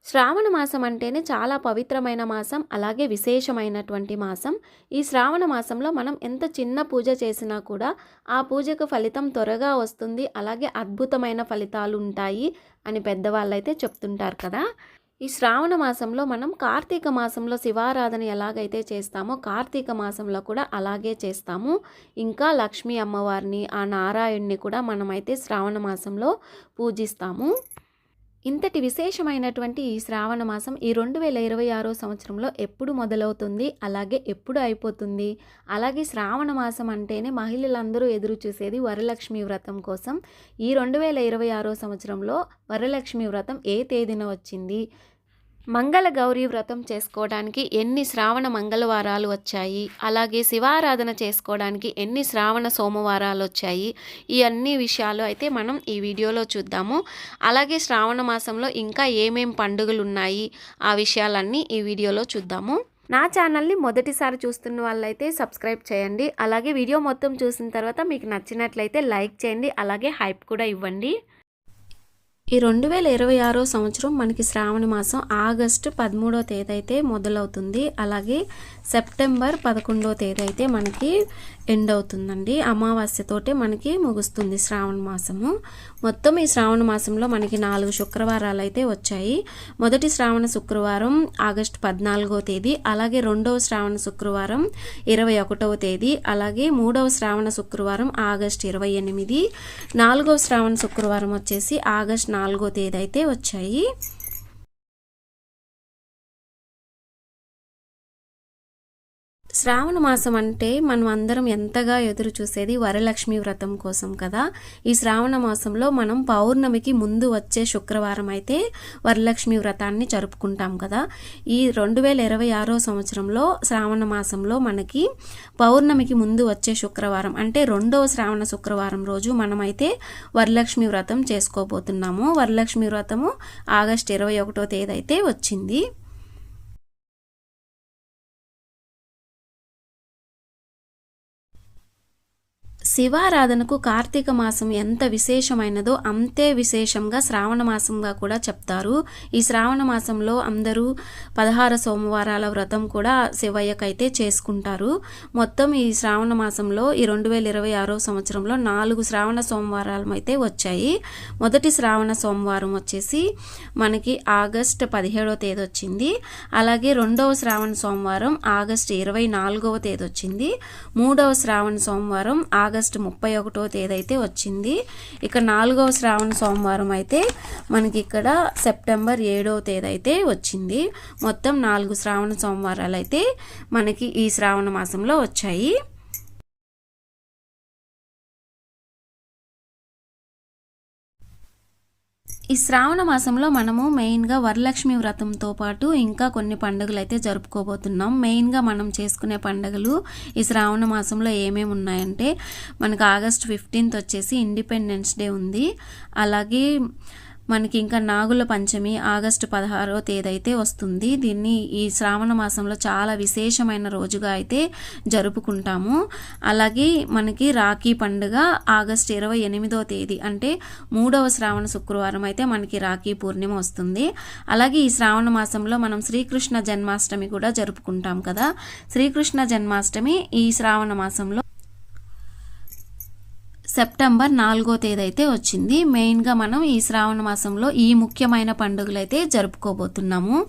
శ్రావణ మాసం అంటేనే చాలా పవిత్రమైన మాసం, అలాగే విశేషమైనటువంటి మాసం. ఈ శ్రావణ మాసంలో మనం ఎంత చిన్న పూజ చేసినా కూడా ఆ పూజకు ఫలితం త్వరగా వస్తుంది, అలాగే అద్భుతమైన ఫలితాలు ఉంటాయి అని పెద్దవాళ్ళైతే చెప్తుంటారు కదా. ఈ శ్రావణ మాసంలో మనం కార్తీక మాసంలో శివారాధన ఎలాగైతే చేస్తామో కార్తీక మాసంలో కూడా అలాగే చేస్తాము. ఇంకా లక్ష్మీ అమ్మవారిని, ఆ నారాయణ్ణి కూడా మనమైతే శ్రావణ మాసంలో పూజిస్తాము. ఇంతటి విశేషమైనటువంటి ఈ శ్రావణ మాసం ఈ 2026 సంవత్సరంలో ఎప్పుడు మొదలవుతుంది, అలాగే ఎప్పుడు అయిపోతుంది? అలాగే శ్రావణ మాసం అంటేనే మహిళలందరూ ఎదురు చూసేది వరలక్ష్మి వ్రతం కోసం. ఈ 2026 సంవత్సరంలో వరలక్ష్మి వ్రతం ఏ తేదీన వచ్చింది? మంగళ గౌరీ వ్రతం చేసుకోవడానికి ఎన్ని శ్రావణ మంగళవారాలు వచ్చాయి, అలాగే శివారాధన చేసుకోవడానికి ఎన్ని శ్రావణ సోమవారాలు వచ్చాయి, ఈ అన్ని విషయాలు అయితే మనం ఈ వీడియోలో చూద్దాము. అలాగే శ్రావణ మాసంలో ఇంకా ఏమేం పండుగలు ఉన్నాయి, ఆ విషయాలన్నీ ఈ వీడియోలో చూద్దాము. నా ఛానల్ని మొదటిసారి చూస్తున్న వాళ్ళైతే సబ్స్క్రైబ్ చేయండి. అలాగే వీడియో మొత్తం చూసిన తర్వాత మీకు నచ్చినట్లయితే లైక్ చేయండి, అలాగే హైప్ కూడా ఇవ్వండి. ఈ 2026 సంవత్సరం మనకి శ్రావణ మాసం ఆగస్టు 13వ తేదీ అయితే మొదలవుతుంది. అలాగే సెప్టెంబర్ 11వ తేదీ అయితే మనకి ఎండ్ అవుతుందండి. అమావాస్యతోటే మనకి ముగుస్తుంది శ్రావణ మాసము. మొత్తం ఈ శ్రావణ మాసంలో మనకి 4 శుక్రవారాలు అయితే వచ్చాయి. మొదటి శ్రావణ శుక్రవారం ఆగస్టు 14వ తేదీ, అలాగే రెండవ శ్రావణ శుక్రవారం 21వ తేదీ, అలాగే మూడవ శ్రావణ శుక్రవారం ఆగస్టు 28, నాలుగవ శ్రావణ శుక్రవారం వచ్చేసి ఆగస్టు 4వ తేదీ అయితే వచ్చాయి. శ్రావణ మాసం అంటే మనం అందరం ఎంతగా ఎదురు చూసేది వరలక్ష్మి వ్రతం కోసం కదా. ఈ శ్రావణ మాసంలో మనం పౌర్ణమికి ముందు వచ్చే శుక్రవారం అయితే వరలక్ష్మి వ్రతాన్ని జరుపుకుంటాం కదా. ఈ 2026 సంవత్సరంలో శ్రావణ మాసంలో మనకి పౌర్ణమికి ముందు వచ్చే శుక్రవారం అంటే రెండవ శ్రావణ శుక్రవారం రోజు మనమైతే వరలక్ష్మి వ్రతం చేసుకోబోతున్నాము. వరలక్ష్మి వ్రతము ఆగస్టు 21వ తేదీ అయితే వచ్చింది. శివారాధనకు కార్తీక మాసం ఎంత విశేషమైనదో అంతే విశేషంగా శ్రావణ మాసంగా కూడా చెప్తారు. ఈ శ్రావణ మాసంలో అందరూ 16 సోమవారాల వ్రతం కూడా శివయ్యకైతే చేసుకుంటారు. మొత్తం ఈ శ్రావణ మాసంలో ఈ 2026 సంవత్సరంలో 4 శ్రావణ సోమవారాలు అయితే వచ్చాయి. మొదటి శ్రావణ సోమవారం వచ్చేసి మనకి ఆగస్టు 17వ తేదీ వచ్చింది. అలాగే రెండవ శ్రావణ సోమవారం ఆగస్టు 24వ తేదీ వచ్చింది. మూడవ శ్రావణ సోమవారం ఆగస్టు 31వ తేదీ అయితే వచ్చింది. ఇక నాలుగవ శ్రావణ సోమవారం అయితే మనకి ఇక్కడ సెప్టెంబర్ 7వ తేదీ అయితే వచ్చింది. మొత్తం 4 శ్రావణ సోమవారాలు అయితే మనకి ఈ శ్రావణ మాసంలో వచ్చాయి. ఈ శ్రావణ మాసంలో మనము మెయిన్గా వరలక్ష్మి వ్రతంతో పాటు ఇంకా కొన్ని పండుగలు అయితే జరుపుకోబోతున్నాం. మెయిన్గా మనం చేసుకునే పండుగలు ఈ శ్రావణ మాసంలో ఏమేమి ఉన్నాయంటే మనకు ఆగస్ట్ 15th వచ్చేసి ఇండిపెండెన్స్ డే ఉంది. అలాగే మనకి ఇంకా నాగుల పంచమి ఆగస్టు 16వ తేదీ అయితే వస్తుంది. దీన్ని ఈ శ్రావణ మాసంలో చాలా విశేషమైన రోజుగా అయితే జరుపుకుంటాము. అలాగే మనకి రాఖీ పండుగ ఆగస్టు 28వ తేదీ అంటే మూడవ శ్రావణ శుక్రవారం అయితే మనకి రాఖీ పూర్ణిమ వస్తుంది. అలాగే ఈ శ్రావణ మాసంలో మనం శ్రీకృష్ణ జన్మాష్టమి కూడా జరుపుకుంటాం కదా. శ్రీకృష్ణ జన్మాష్టమి ఈ శ్రావణ మాసంలో సెప్టెంబర్ 4వ తేదీ అయితే వచ్చింది. మెయిన్గా మనం ఈ శ్రావణ మాసంలో ఈ ముఖ్యమైన పండుగలు అయితే జరుపుకోబోతున్నాము.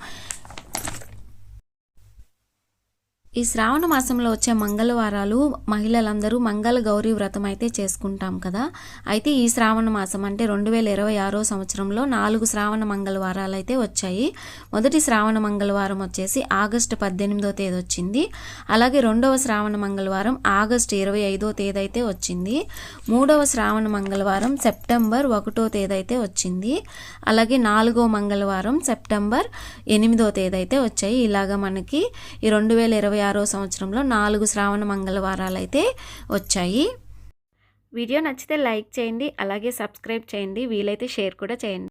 ఈ శ్రావణ మాసంలో వచ్చే మంగళవారాలు మహిళలందరూ మంగళ గౌరీ వ్రతం అయితే చేసుకుంటాం కదా. అయితే ఈ శ్రావణ మాసం అంటే 2026 సంవత్సరంలో 4 శ్రావణ మంగళవారాలు అయితే వచ్చాయి. మొదటి శ్రావణ మంగళవారం వచ్చేసి ఆగస్టు 18వ తేదీ వచ్చింది. అలాగే రెండవ శ్రావణ మంగళవారం ఆగస్టు 25వ తేదీ అయితే వచ్చింది. మూడవ శ్రావణ మంగళవారం సెప్టెంబర్ 1వ తేదీ అయితే వచ్చింది. అలాగే నాలుగవ మంగళవారం సెప్టెంబర్ 8వ తేదీ అయితే వచ్చాయి. ఇలాగా మనకి ఈ 2026 సంవత్సరంలో 4 శ్రావణ మంగళవారాలు అయితే వచ్చాయి. వీడియో నచ్చితే లైక్ చేయండి, అలాగే సబ్స్క్రైబ్ చేయండి, వీలైతే షేర్ కూడా చేయండి.